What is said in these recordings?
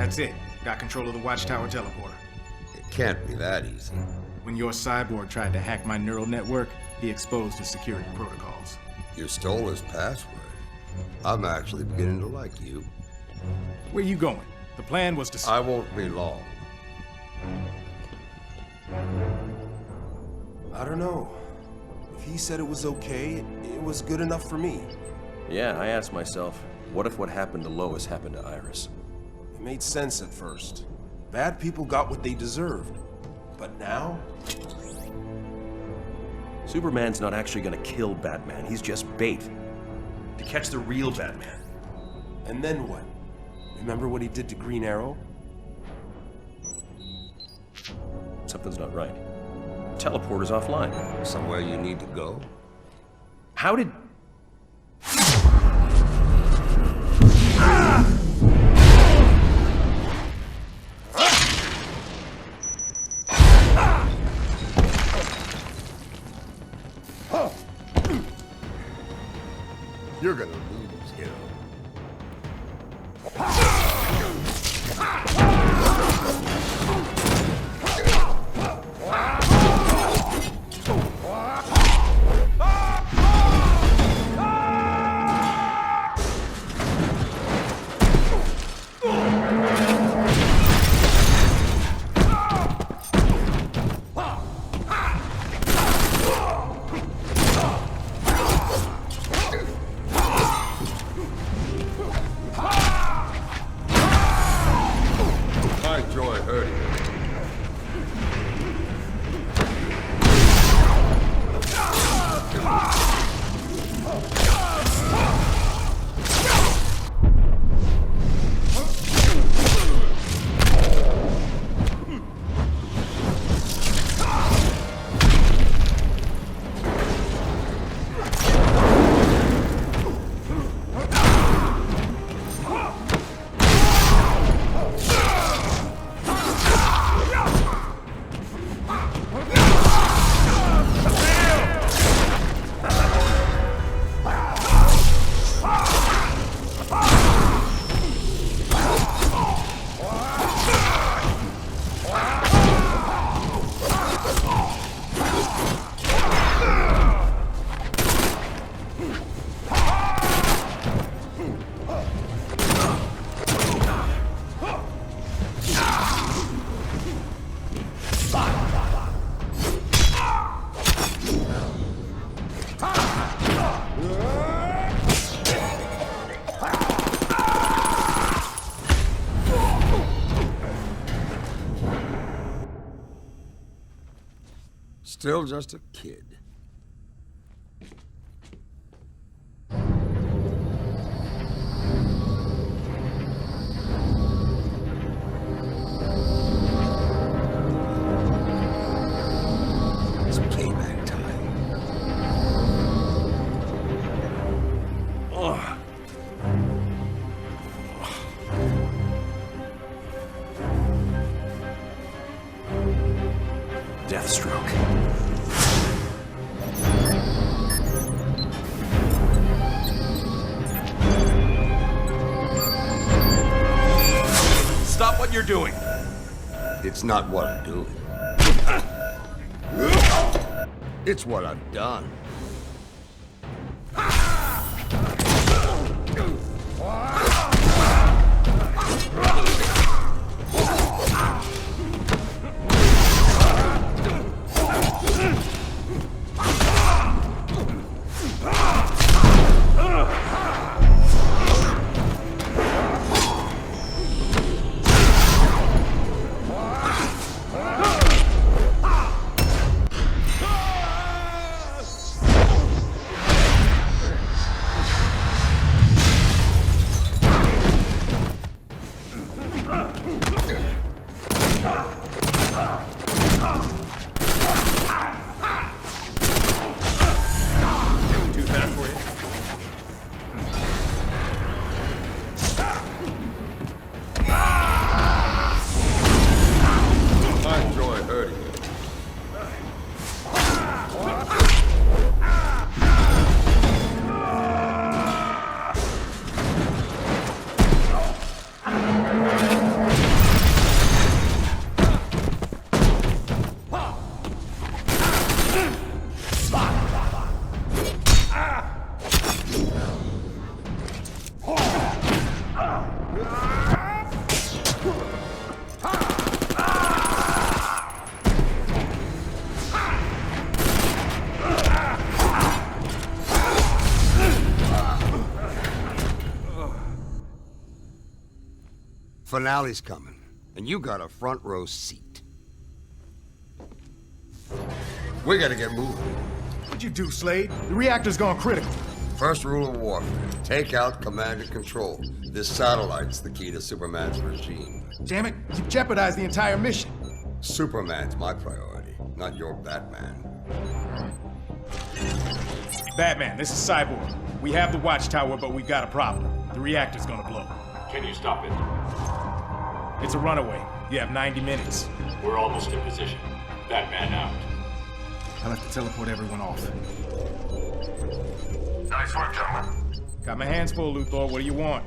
That's it. Got control of the Watchtower teleporter. It can't be that easy. When your cyborg tried to hack my neural network, he exposed his security protocols. You stole his password. I'm actually beginning to like you. Where you going? The plan was to... I won't be long. I don't know. If he said it was okay, it was good enough for me. Yeah, I asked myself, what if what happened to Lois happened to Iris? It made sense at first. Bad people got what they deserved. But now? Superman's not actually gonna kill Batman, he's just bait. To catch the real Batman. And then what? Remember what he did to Green Arrow? Something's not right. The teleporter's offline. Somewhere you need to go? How did... You're gonna lose, hero. I enjoy hurting you. Still just a kid. It's payback time. Ugh. Deathstroke. Stop what you're doing! It's not what I'm doing. It's what I've done. Finale's coming, and you got a front row seat. We gotta get moving. What'd you do, Slade? The reactor's gone critical. First rule of warfare, take out command and control. This satellite's the key to Superman's regime. Damn it, you jeopardized the entire mission. Superman's my priority, not your Batman. Batman, this is Cyborg. We have the watchtower, but we've got a problem. The reactor's gonna blow. Can you stop it? It's a runaway. You have 90 minutes. We're almost in position. Batman out. I'll have to teleport everyone off. Nice work, gentlemen. Got my hands full, Luthor. What do you want?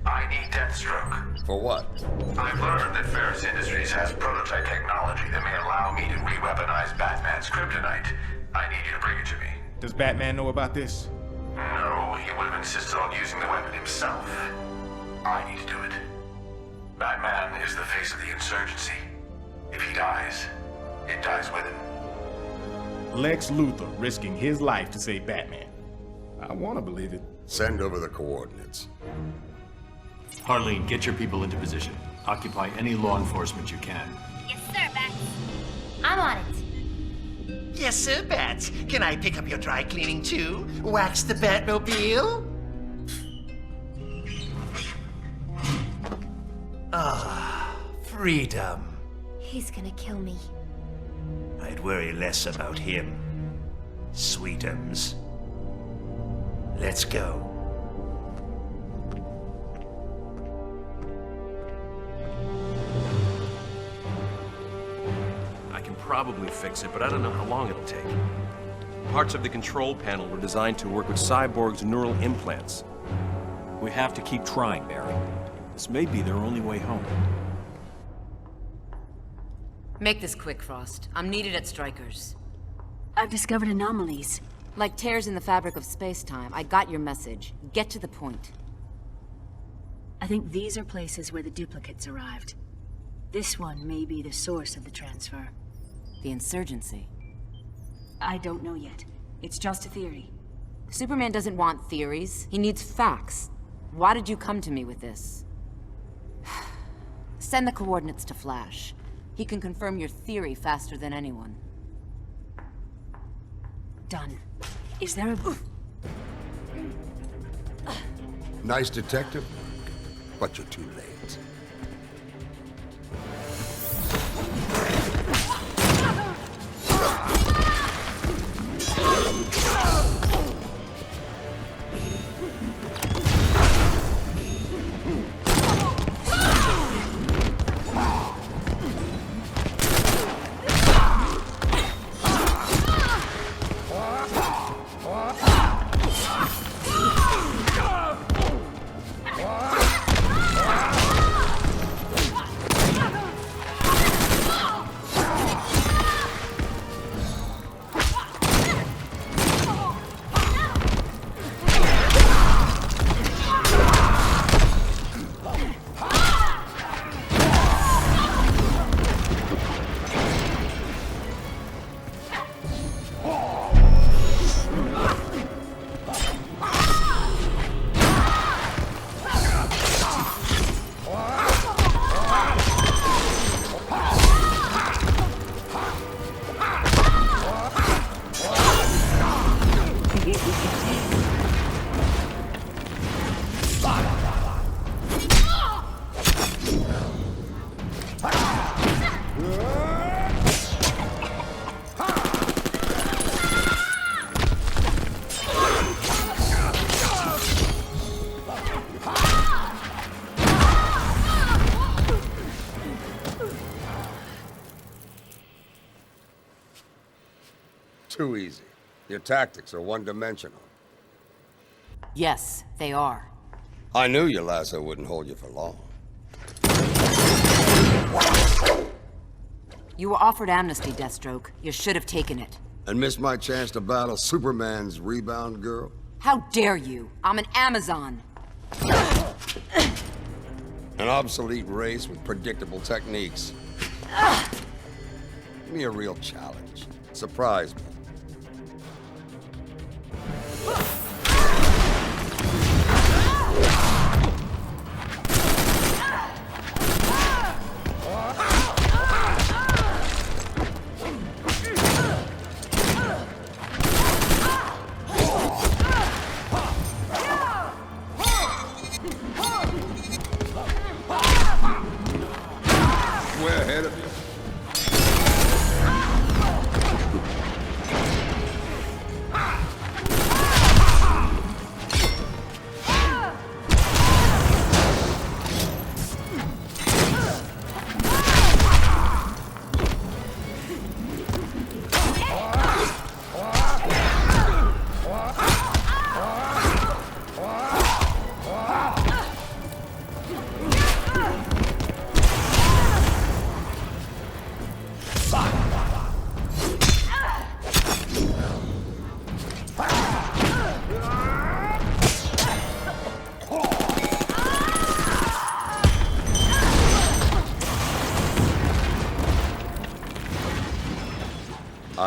I need Deathstroke. For what? I've learned that Ferris Industries has prototype technology that may allow me to re-weaponize Batman's kryptonite. I need you to bring it to me. Does Batman know about this? No, he would have insisted on using the weapon himself. I need to do it. Batman is the face of the insurgency. If he dies, it dies with him. Lex Luthor risking his life to save Batman. I want to believe it. Send over the coordinates. Harleen, get your people into position. Occupy any law enforcement you can. Yes, sir, Bats. I'm on it. Yes, sir, Bats. Can I pick up your dry cleaning too? Wax the Batmobile? Ah, freedom. He's gonna kill me. I'd worry less about him. Sweetums. Let's go. I can probably fix it, but I don't know how long it'll take. Parts of the control panel were designed to work with Cyborg's neural implants. We have to keep trying, Barry. This may be their only way home. Make this quick, Frost. I'm needed at Stryker's. I've discovered anomalies. Like tears in the fabric of space-time. I got your message. Get to the point. I think these are places where the duplicates arrived. This one may be the source of the transfer. The insurgency. I don't know yet. It's just a theory. Superman doesn't want theories. He needs facts. Why did you come to me with this? Send the coordinates to Flash. He can confirm your theory faster than anyone. Done. Is there a... Nice detective work, but you're too late. Too easy. Your tactics are one-dimensional. Yes, they are. I knew your lasso wouldn't hold you for long. You were offered amnesty, Deathstroke. You should have taken it. And missed my chance to battle Superman's rebound girl? How dare you? I'm an Amazon. An obsolete race with predictable techniques. Give me a real challenge. Surprise me.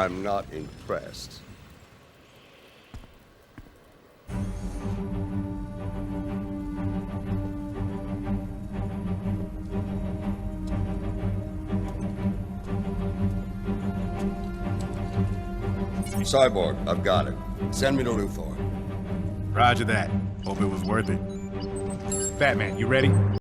I'm not impressed. Cyborg, I've got it. Send me to Luthor. Roger that. Hope it was worth it. Batman, you ready?